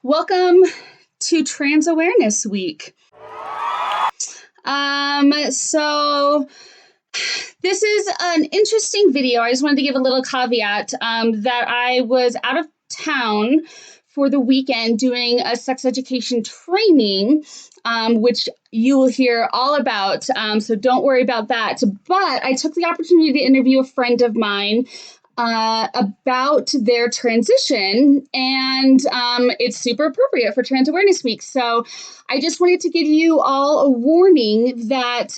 Welcome to Trans Awareness Week. So this is an interesting video. I just wanted to give a little caveat that I was out of town for the weekend doing a sex education training, which you will hear all about. So don't worry about that. But I took the opportunity to interview a friend of mine about their transition, and it's super appropriate for Trans Awareness Week. So I just wanted to give you all a warning that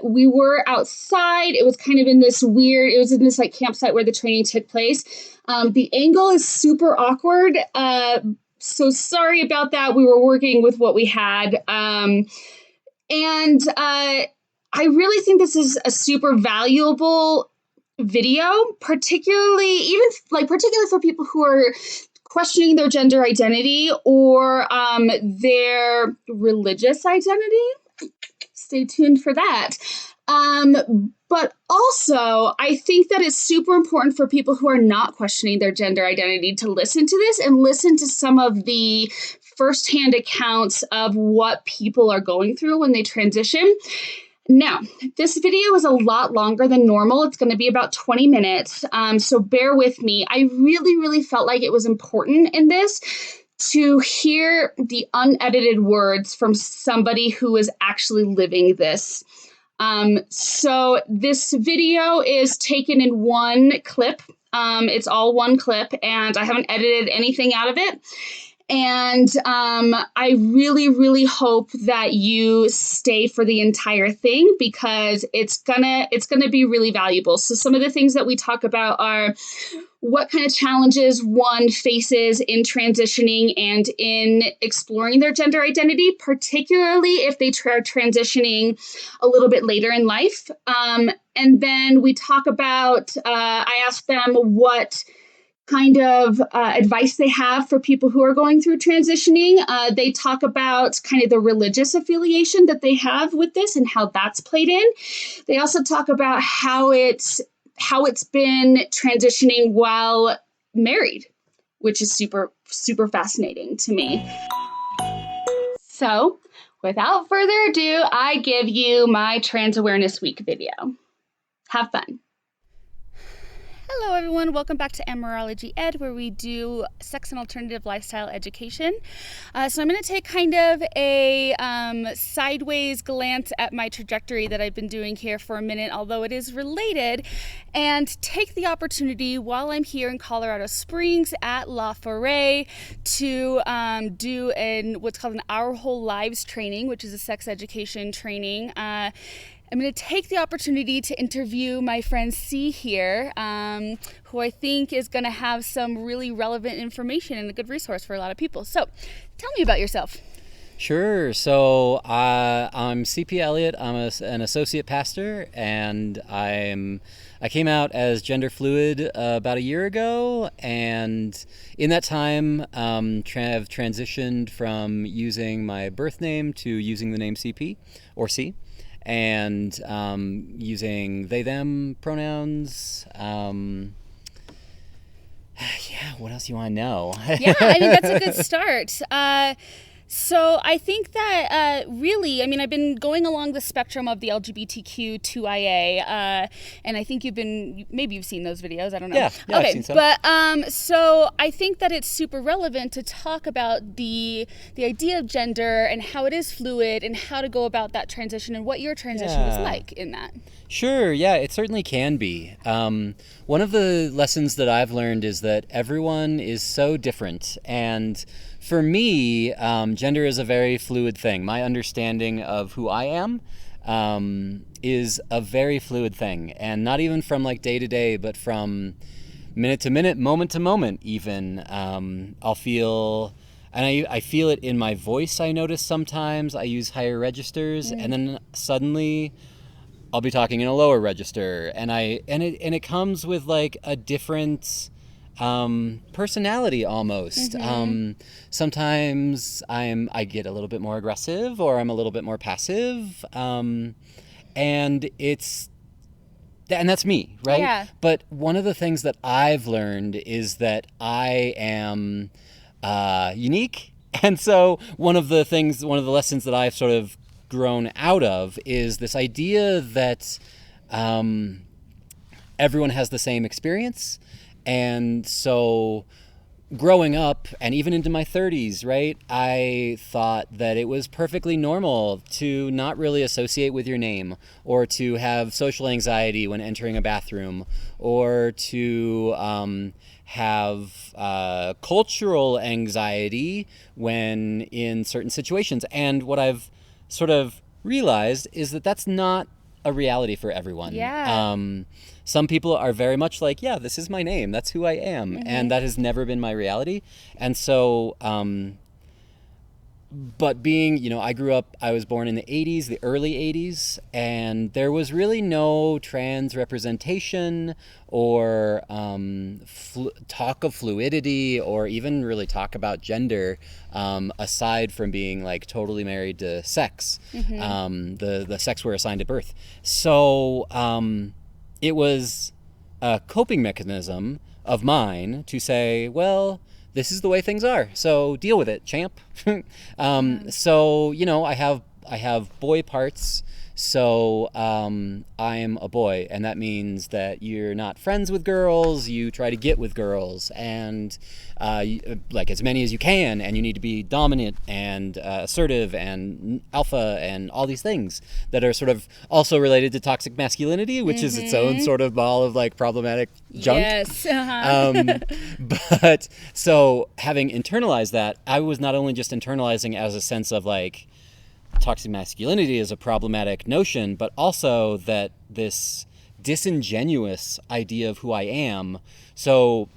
we were outside. It was kind of in this weird, it was in this like campsite where the training took place. The angle is super awkward. So sorry about that. We were working with what we had. And I really think this is a super valuable video, particularly for people who are questioning their gender identity or their religious identity. Stay tuned for that. But also, I think that it's super important for people who are not questioning their gender identity to listen to this and listen to some of the firsthand accounts of what people are going through when they transition. Now, this video is a lot longer than normal. It's going to be about 20 minutes, so bear with me. I really, really felt like it was important in this to hear the unedited words from somebody who is actually living this. So this video is taken in one clip. It's all one clip, and I haven't edited anything out of it. And I really, really hope that you stay for the entire thing because it's gonna be really valuable. So some of the things that we talk about are what kind of challenges one faces in transitioning and in exploring their gender identity, particularly if they are transitioning a little bit later in life. And then we talk about, I asked them what kind of advice they have for people who are going through transitioning. They talk about kind of the religious affiliation that they have with this and how that's played in. They also talk about how it's been transitioning while married, which is super, super fascinating to me. So without further ado, I give you my Trans Awareness Week video. Have fun. Hello everyone, welcome back to AmourologyEd, where we do sex and alternative lifestyle education. So I'm going to take kind of a sideways glance at my trajectory that I've been doing here for a minute, although it is related, and take the opportunity while I'm here in Colorado Springs at La Forêt to do what's called an Our Whole Lives training, which is a sex education training. I'm going to take the opportunity to interview my friend C here, who I think is going to have some really relevant information and a good resource for a lot of people. So tell me about yourself. Sure. So I'm CP Elliot. I'm an associate pastor, and I came out as gender fluid about a year ago, and in that time have transitioned from using my birth name to using the name CP or C. And using they, them pronouns. What else do you want to know? Yeah, I think that's a good start. So I think that really, I mean, I've been going along the spectrum of the LGBTQ2IA, and I think maybe you've seen those videos, I don't know. Yeah, okay, I've seen some. But so I think that it's super relevant to talk about the idea of gender and how it is fluid and how to go about that transition and what your transition was like in that. Sure, yeah, it certainly can be. One of the lessons that I've learned is that everyone is so different, and for me, gender is a very fluid thing. My understanding of who I am is a very fluid thing, and not even from like day to day, but from minute to minute, moment to moment even. I'll feel, and I feel it in my voice. I notice sometimes I use higher registers, and then suddenly I'll be talking in a lower register, and it comes with like a different personality almost. Sometimes I get a little bit more aggressive, or I'm a little bit more passive, and that's me, right? Yeah. But one of the things that I've learned is that I am unique And so one of the lessons that I've sort of grown out of is this idea that everyone has the same experience. And so growing up, and even into my 30s, right, I thought that it was perfectly normal to not really associate with your name, or to have social anxiety when entering a bathroom, or to have cultural anxiety when in certain situations. And what I've sort of realized is that that's not a reality for everyone. Yeah. Some people are very much like, yeah, this is my name, that's who I am. Mm-hmm. And that has never been my reality. And so, but being, I was born in the 80s, the early 80s, and there was really no trans representation or talk of fluidity, or even really talk about gender, aside from being like totally married to sex, the sex we're assigned at birth. So it was a coping mechanism of mine to say, well, this is the way things are, so deal with it, champ. So, I have boy parts, so I'm a boy, and that means that you're not friends with girls, you try to get with girls, and like as many as you can, and you need to be dominant and assertive and alpha and all these things that are sort of also related to toxic masculinity, which is its own sort of ball of like problematic junk. Yes. But so having internalized that, I was not only just internalizing as a sense of like toxic masculinity is a problematic notion, but also that this disingenuous idea of who I am. So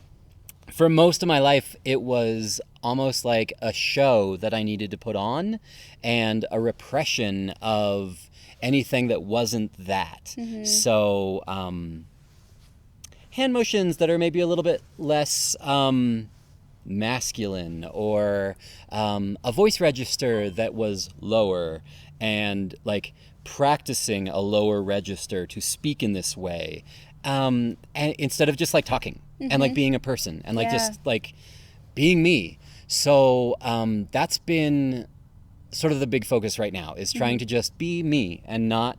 for most of my life, it was almost like a show that I needed to put on, and a repression of anything that wasn't that. So hand motions that are maybe a little bit less masculine, or a voice register that was lower, and like practicing a lower register to speak in this way, and instead of just like talking and like being a person and like just like being me. So that's been sort of the big focus right now, is trying to just be me and not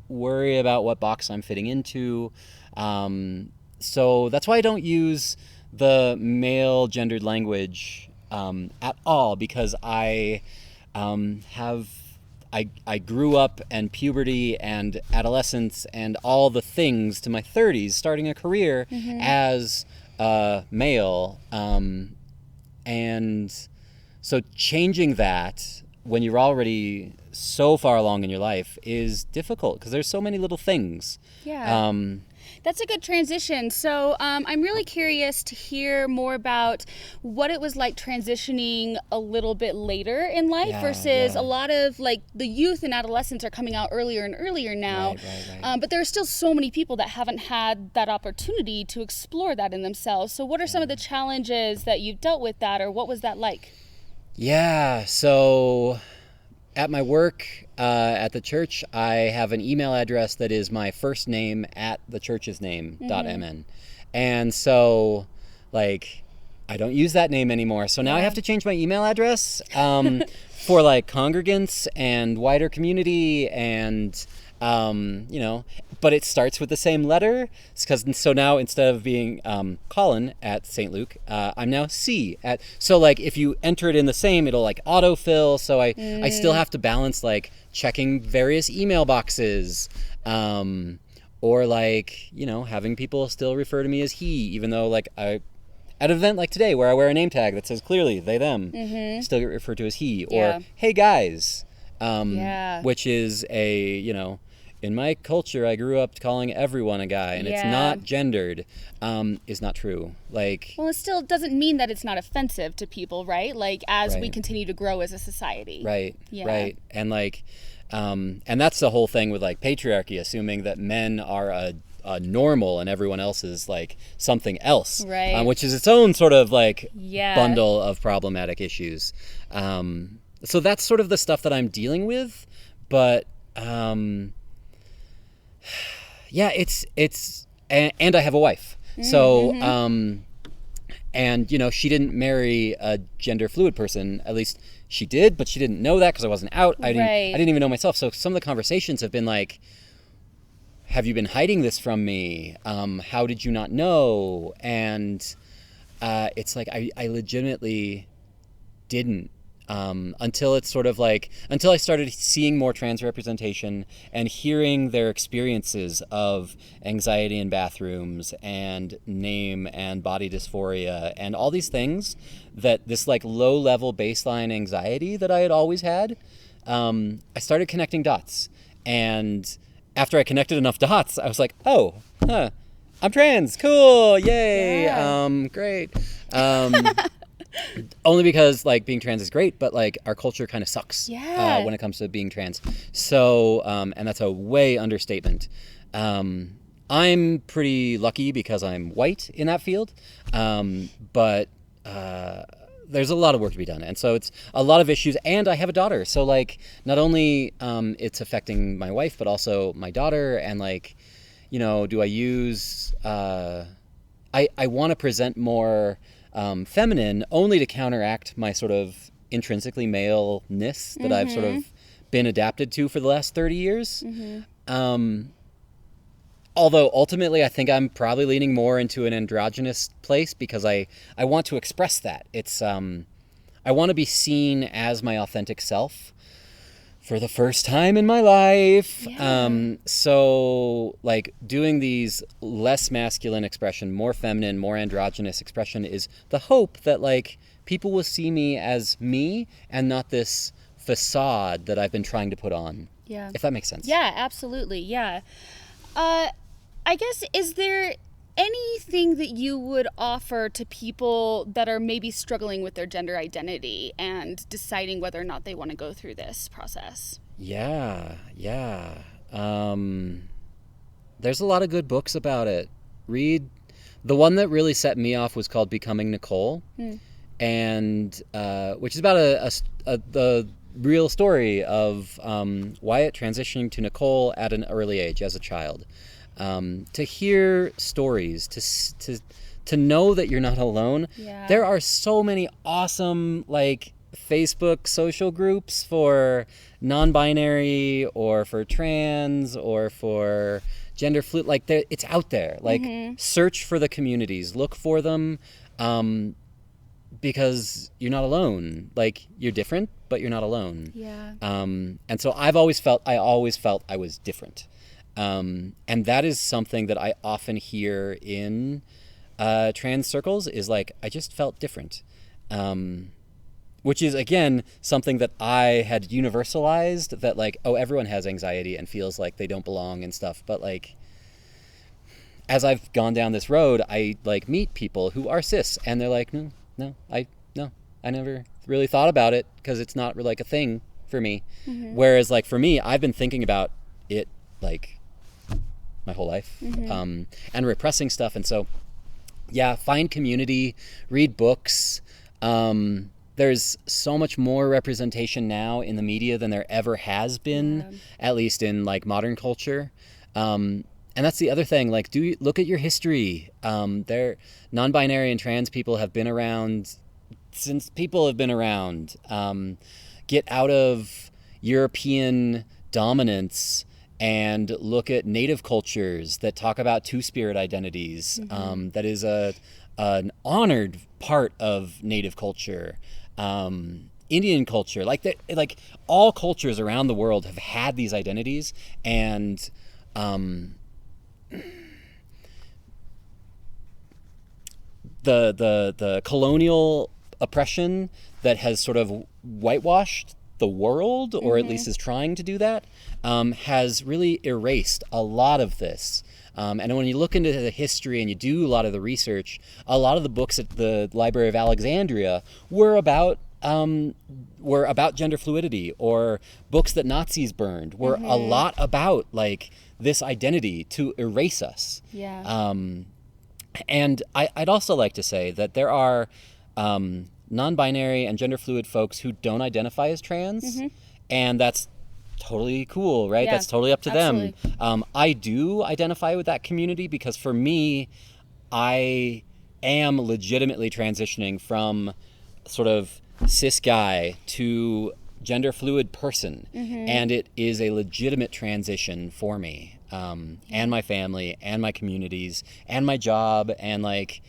worry about what box I'm fitting into. So that's why I don't use the male gendered language at all, because I grew up, and puberty and adolescence and all the things to my 30s, starting a career as a male, and so changing that when you're already so far along in your life is difficult, because there's so many little things. That's a good transition. So I'm really curious to hear more about what it was like transitioning a little bit later in life versus a lot of like the youth and adolescents are coming out earlier and earlier now. Right. But there are still so many people that haven't had that opportunity to explore that in themselves. So what are some of the challenges that you've dealt with that, or what was that like? Yeah, so at my work, at the church, I have an email address that is my first name at the church's name, .mn. And so, like, I don't use that name anymore. So now I have to change my email address for, like, congregants and wider community and, but it starts with the same letter. So now instead of being Colin at St. Luke, I'm now C at, so like if you enter it in the same, it'll like autofill. So I still have to balance like checking various email boxes, or like, having people still refer to me as he, even though like at an event like today where I wear a name tag that says clearly they, them, still get referred to as he, or hey guys, which is a, in my culture, I grew up calling everyone a guy, and it's not gendered, is not true. Like, well, it still doesn't mean that it's not offensive to people, right? Like, as we continue to grow as a society. Right. And like, and that's the whole thing with like patriarchy, assuming that men are a normal and everyone else is like something else, which is its own sort of like bundle of problematic issues. So that's sort of the stuff that I'm dealing with, but it's and I have a wife. So And, she didn't marry a gender fluid person. At least she did, but she didn't know that because I wasn't out. I didn't even know myself. So some of the conversations have been like, have you been hiding this from me? How did you not know? And it's like I legitimately didn't. Until it's sort of like, until I started seeing more trans representation and hearing their experiences of anxiety in bathrooms and name and body dysphoria and all these things, that this like low level baseline anxiety that I had always had, I started connecting dots. And after I connected enough dots, I was like, oh, I'm trans, cool, yay, great. Only because like being trans is great, but like our culture kind of sucks when it comes to being trans. So, and that's a way understatement. I'm pretty lucky because I'm white in that field, but there's a lot of work to be done. And so it's a lot of issues, and I have a daughter. So like not only it's affecting my wife, but also my daughter, and like, do I use, I want to present more feminine, only to counteract my sort of intrinsically maleness that I've sort of been adapted to for the last 30 years. Although ultimately I think I'm probably leaning more into an androgynous place because I want to express that. It's I want to be seen as my authentic self for the first time in my life. So like doing these less masculine expression, more feminine, more androgynous expression is the hope that like people will see me as me and not this facade that I've been trying to put on. Yeah. If that makes sense. Yeah, absolutely. Yeah. I guess, is there anything that you would offer to people that are maybe struggling with their gender identity and deciding whether or not they want to go through this process? Yeah. There's a lot of good books about it. Read, the one that really set me off was called Becoming Nicole, and which is about the real story of Wyatt transitioning to Nicole at an early age as a child. To hear stories, to know that you're not alone. Yeah. There are so many awesome like Facebook social groups for non-binary or for trans or for gender fluid. Like it's out there. Like search for the communities, look for them, because you're not alone. Like you're different, but you're not alone. Yeah. And so I always felt I was different. And that is something that I often hear in trans circles is like, I just felt different. Which is, again, something that I had universalized, that like, oh, everyone has anxiety and feels like they don't belong and stuff. But like, as I've gone down this road, I like meet people who are cis and they're like, no, I never really thought about it because it's not really like a thing for me. Whereas like for me, I've been thinking about it like my whole life, and repressing stuff. And so, yeah, find community, read books. There's so much more representation now in the media than there ever has been, at least in like modern culture. And that's the other thing, like look at your history. Non-binary and trans people have been around since people have been around. Get out of European dominance and look at native cultures that talk about two-spirit identities. That is an honored part of native culture. Indian culture, like all cultures around the world have had these identities, and the colonial oppression that has sort of whitewashed the world, or at least is trying to do that, has really erased a lot of this. And when you look into the history and you do a lot of the research, a lot of the books at the Library of Alexandria were about gender fluidity, or books that Nazis burned were a lot about like this identity to erase us. Yeah. And I'd also like to say that there are non-binary and gender fluid folks who don't identify as trans, and that's totally cool, right? Yeah, that's totally up to them. I do identify with that community because for me, I am legitimately transitioning from sort of cis guy to gender fluid person, and it is a legitimate transition for me, and my family and my communities and my job, and like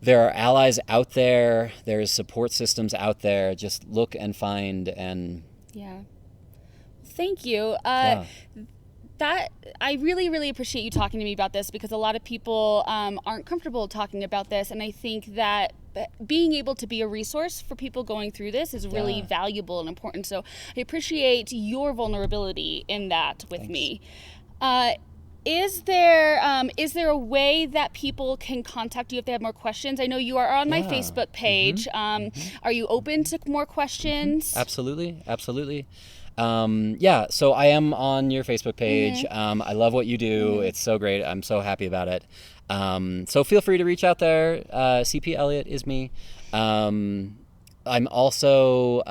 there are allies out there, there's support systems out there. Just look and find. And Yeah. Thank you. Yeah. That I really, really appreciate you talking to me about this, because a lot of people aren't comfortable talking about this, and I think that being able to be a resource for people going through this is really valuable and important. So I appreciate your vulnerability in that with me. Is there a way that people can contact you if they have more questions? I know you are on my Facebook page. Are you open to more questions? Absolutely. So I am on your Facebook page. I love what you do. It's so great. I'm so happy about it. So feel free to reach out there. CP Elliot is me. I'm also,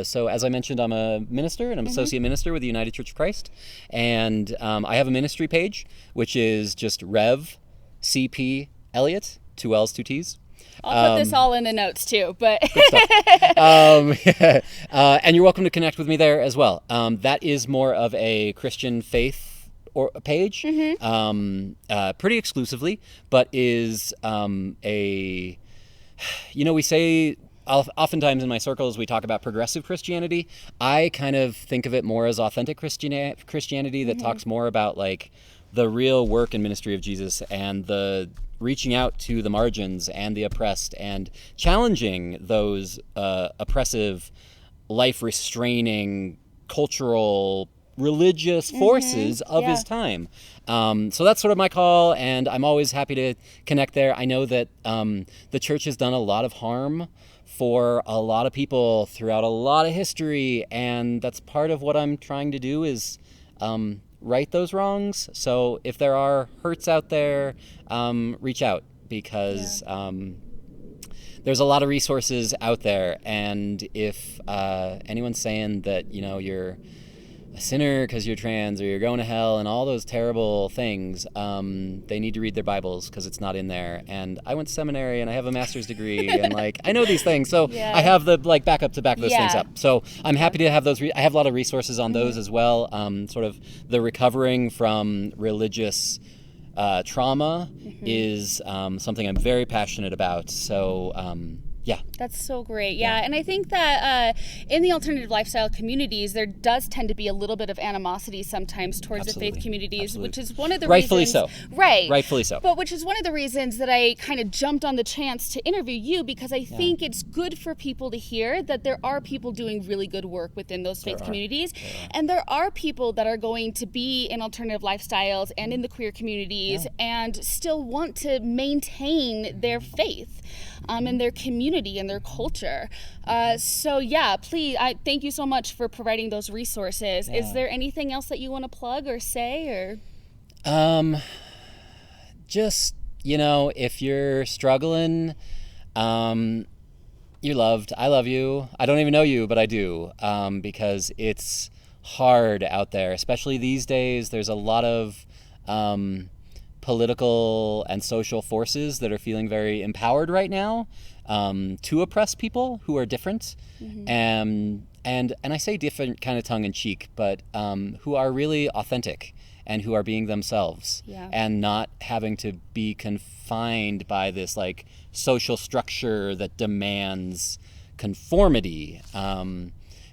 so as I mentioned, I'm a minister, and I'm associate minister with the United Church of Christ. And I have a ministry page, which is just Rev CP Elliot, 2 L's, 2 T's. I'll put this all in the notes too, but and you're welcome to connect with me there as well. That is more of a Christian faith page, pretty exclusively, but is we say oftentimes in my circles we talk about progressive Christianity. I kind of think of it more as authentic Christianity that talks more about like the real work and ministry of Jesus, and the reaching out to the margins and the oppressed, and challenging those oppressive, life-restraining, cultural, religious forces of his time. So that's sort of my call, and I'm always happy to connect there. I know that the church has done a lot of harm for a lot of people throughout a lot of history, and that's part of what I'm trying to do is right those wrongs. So if there are hurts out there, reach out, because there's a lot of resources out there. And if anyone's saying that you're a sinner because you're trans, or you're going to hell, and all those terrible things, they need to read their Bibles, because it's not in there. And I went to seminary, and I have a master's degree, and like I know these things, so I have the like backup to back those things up. So I'm happy to have those. I have a lot of resources on those as well. Sort of the recovering from religious trauma is something I'm very passionate about. So yeah. That's so great. Yeah. And I think that in the alternative lifestyle communities, there does tend to be a little bit of animosity sometimes towards the faith communities, which is one of the Rightfully reasons. so. Right. Rightfully so. But which is one of the reasons that I kind of jumped on the chance to interview you, because I think it's good for people to hear that there are people doing really good work within those faith communities. And there are people that are going to be in alternative lifestyles and in the queer communities and still want to maintain their faith. And their community and their culture. So yeah, please, I thank you so much for providing those resources. Is there anything else that you want to plug or say, or? Just, if you're struggling, you're loved. I love you. I don't even know you, but I do, because it's hard out there, especially these days. There's a lot of political and social forces that are feeling very empowered right now to oppress people who are different, and I say different kind of tongue in cheek, but who are really authentic and who are being themselves, and not having to be confined by this like social structure that demands conformity,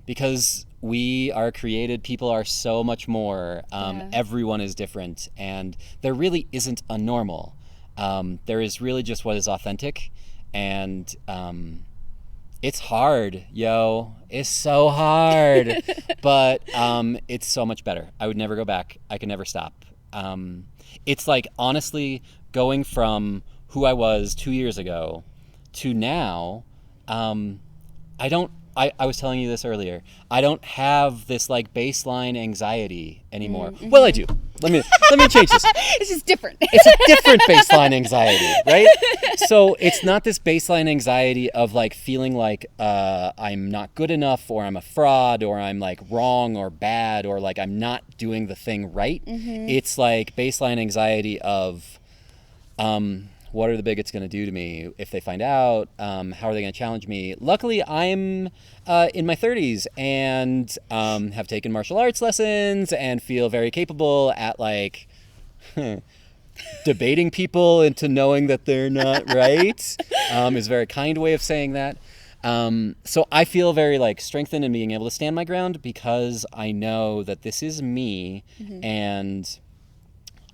because we are created, people are so much more, everyone is different, and there really isn't a normal. There is really just what is authentic, and it's hard, it's so hard, but it's so much better. I would never go back. I could never stop. It's like, honestly, going from who I was 2 years ago to now, I was telling you this earlier. I don't have this like baseline anxiety anymore. Well, I do. Let me change this. This is different. It's a different baseline anxiety, right? So it's not this baseline anxiety of like feeling like I'm not good enough, or I'm a fraud, or I'm like wrong or bad, or like I'm not doing the thing right. It's like baseline anxiety of what are the bigots going to do to me if they find out? How are they going to challenge me? Luckily, I'm in my 30s and have taken martial arts lessons and feel very capable at like debating people into knowing that they're not right. Is a very kind way of saying that. So I feel very like strengthened in being able to stand my ground because I know that this is me and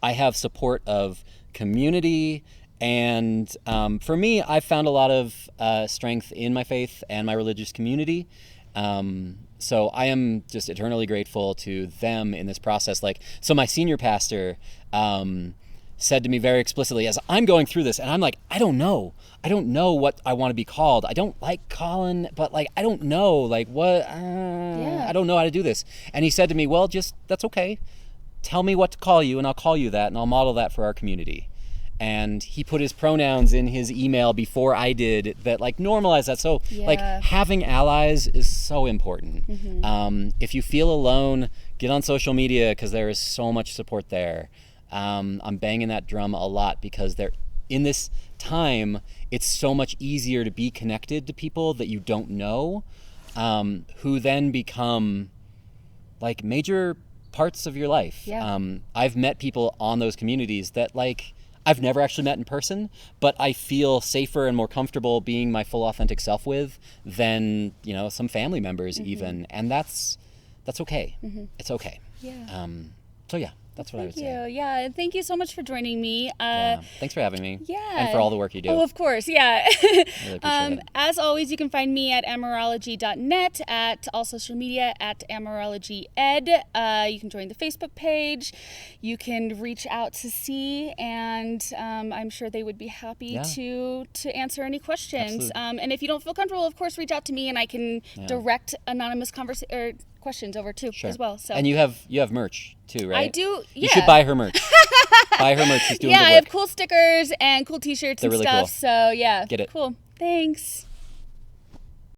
I have support of community. And for me, I've found a lot of strength in my faith and my religious community. So I am just eternally grateful to them in this process. Like, so my senior pastor said to me very explicitly as I'm going through this, and I'm like, I don't know what I want to be called. I don't like Colin, but like, I don't know, like what, I don't know how to do this. And he said to me, well, just, that's okay. Tell me what to call you and I'll call you that and I'll model that for our community. And he put his pronouns in his email before I did that, like, normalize that. So like having allies is so important. If you feel alone, get on social media because there is so much support there. I'm banging that drum a lot because in this time, it's so much easier to be connected to people that you don't know, who then become like major parts of your life. I've met people on those communities that like I've never actually met in person, but I feel safer and more comfortable being my full authentic self with than, you know, some family members even. And that's okay. It's okay. So yeah. That's what I would say. Thank you. Yeah, and thank you so much for joining me. Thanks for having me. Yeah. And for all the work you do. Oh, of course. Yeah. Really appreciate it. As always, you can find me at AmourologyEd, at all social media at AmourologyEd. You can join the Facebook page. You can reach out to C, and I'm sure they would be happy to answer any questions. And if you don't feel comfortable, of course, reach out to me, and I can direct anonymous questions over too as well. So. And you have merch too, right? I do. Yeah. You should buy her merch. Buy her merch. She's doing good work. I have cool stickers and cool T-shirts and really stuff. Cool. So yeah, get it. Cool. Thanks.